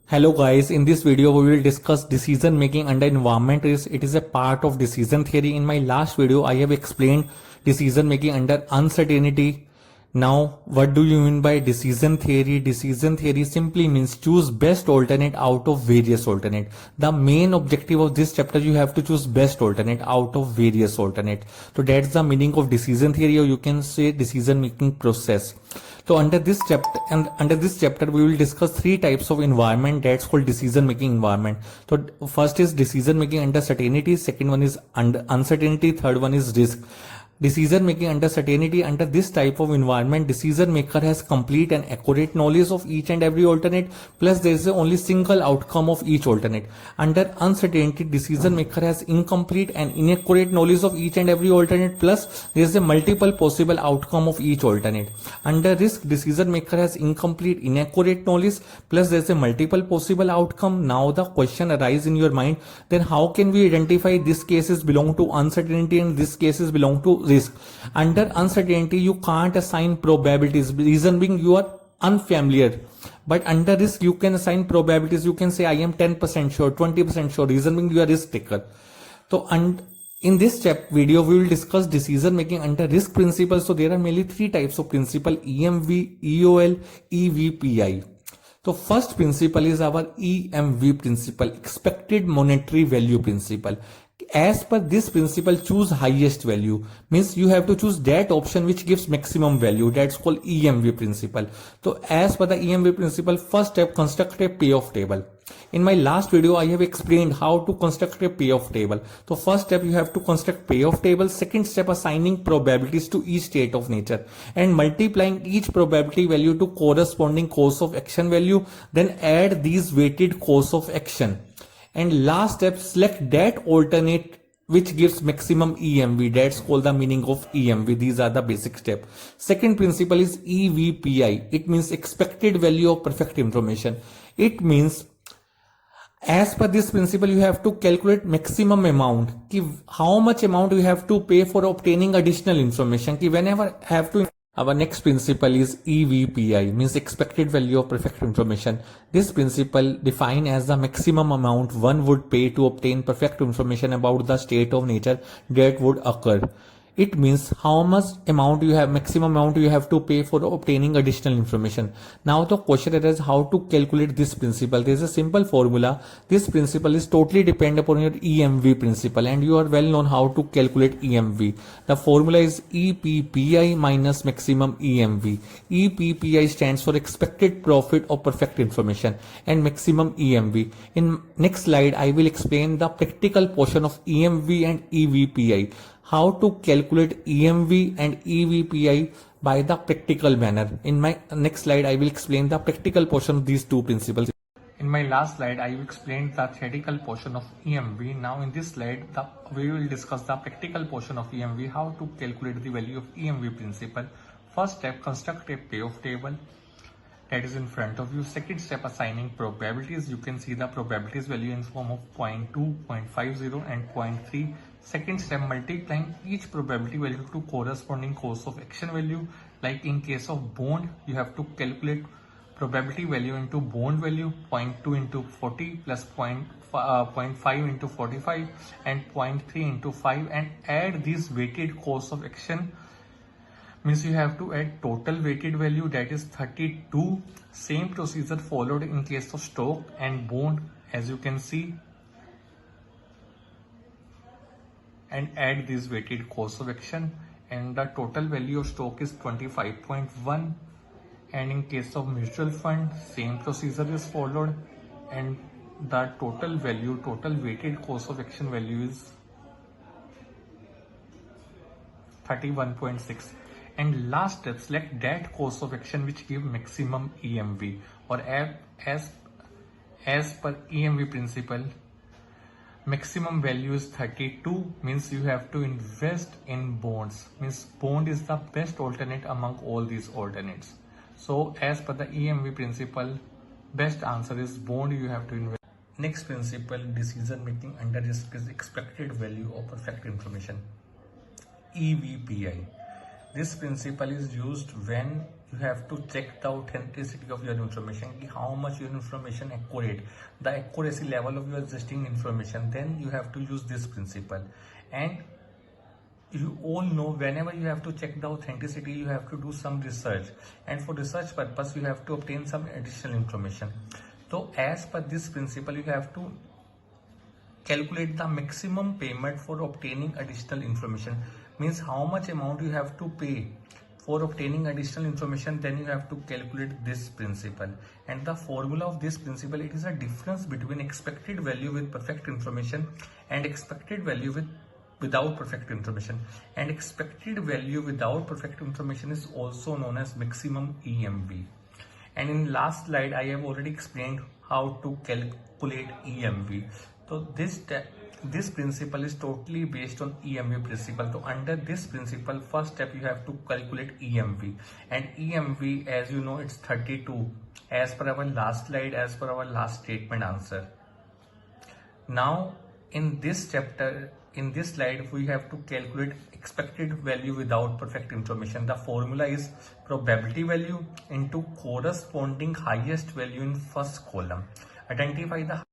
Hello guys, in this video we will discuss decision making under environment risk. It is a part of decision theory. In my last video I have explained decision making under uncertainty. Now what do you mean by decision theory? Decision theory simply means choose best alternate out of various alternate. The main objective of this chapter, you have to choose best alternate out of various alternate. So that's the meaning of decision theory, or you can say decision making process. So under this chapter we will discuss three types of environment that's called decision making environment. So first is decision making under certainty, second one is under uncertainty, third one is risk. Decision making under certainty. Under this type of environment, decision maker has complete and accurate knowledge of each and every alternate, plus there is only single outcome of each alternate. Under uncertainty, decision maker has incomplete and inaccurate knowledge of each and every alternate, plus there is a multiple possible outcome of each alternate. Under risk, decision maker has incomplete, inaccurate knowledge, plus there is a multiple possible outcome. Now the question arises in your mind, then how can we identify these cases belong to uncertainty and these cases belong to risk? Under uncertainty, you can't assign probabilities, reason being you are unfamiliar. But under risk, you can assign probabilities. You can say I am 10% sure, 20% sure, reason being you are risk taker. So in this video we will discuss decision making under risk principles. So there are mainly three types of principle: EMV, EOL, EVPI. So first principle is our EMV principle, expected monetary value principle. As per this principle, choose highest value, means you have to choose that option which gives maximum value. That's called EMV principle. So as per the EMV principle, first step, construct a payoff table. In my last video I have explained how to construct a payoff table. So first step, you have to construct payoff table. Second step, assigning probabilities to each state of nature and multiplying each probability value to corresponding course of action value, then add these weighted course of action. And last step, select that alternate which gives maximum EMV. That's called the meaning of EMV. These are the basic steps. Second principle is EVPI. It means expected value of perfect information. It means as per this principle, you have to calculate maximum amount. How much amount you have to pay for obtaining additional information. Whenever have to. Our next principle is EVPI, means expected value of perfect information. This principle defined as the maximum amount one would pay to obtain perfect information about the state of nature that would occur. It means how much amount you have, maximum amount you have to pay for obtaining additional information. Now the question is how to calculate this principle. There is a simple formula. This principle is totally dependent upon your EMV principle, and you are well known how to calculate EMV. The formula is EPPI minus maximum EMV. EPPI stands for expected profit of perfect information and maximum EMV. In next slide I will explain the practical portion of EMV and EVPI. How to calculate EMV and EVPI by the practical manner. In my next slide, I will explain the practical portion of these two principles. In my last slide, I explained the theoretical portion of EMV. Now in this slide, we will discuss the practical portion of EMV, how to calculate the value of EMV principle. First step, construct a payoff table that is in front of you. Second step, assigning probabilities. You can see the probabilities value in form of 0.2, 0.50 and 0.3. Second step, multiplying each probability value to corresponding course of action value. Like in case of bond, you have to calculate probability value into bond value, 0.2 into 40 plus 0.5 into 45 and 0.3 into 5, and add this weighted course of action. Means you have to add total weighted value, that is 32. Same procedure followed in case of stock and bond, as you can see, and add this weighted course of action, and the total value of stock is 25.1. and in case of mutual fund, same procedure is followed, and the total weighted course of action value is 31.6. and last step, select that course of action which give maximum EMV, or as per EMV principle, maximum value is 32, means you have to invest in bonds, means bond is the best alternate among all these alternates. So as per the EMV principle, best answer is bond, you have to invest. Next principle, decision making under risk, is expected value of perfect information, EVPI. This principle is used when you have to check the authenticity of your information, how much your information accurate, the accuracy level of your existing information. Then you have to use this principle. And you all know, whenever you have to check the authenticity, you have to do some research, and for research purpose you have to obtain some additional information. So as per this principle, you have to calculate the maximum payment for obtaining additional information, means how much amount you have to pay for obtaining additional information. Then you have to calculate this principle, and the formula of this principle, it is a difference between expected value with perfect information and expected value without perfect information. And expected value without perfect information is also known as maximum EMV. And in last slide I have already explained how to calculate EMV. So this principle is totally based on EMV principle. So under this principle, first step you have to calculate EMV, and EMV, as you know, it's 32 as per our last slide, as per our last statement answer. Now in this chapter, in this slide, we have to calculate expected value without perfect information. The formula is probability value into corresponding highest value in first column. Identify the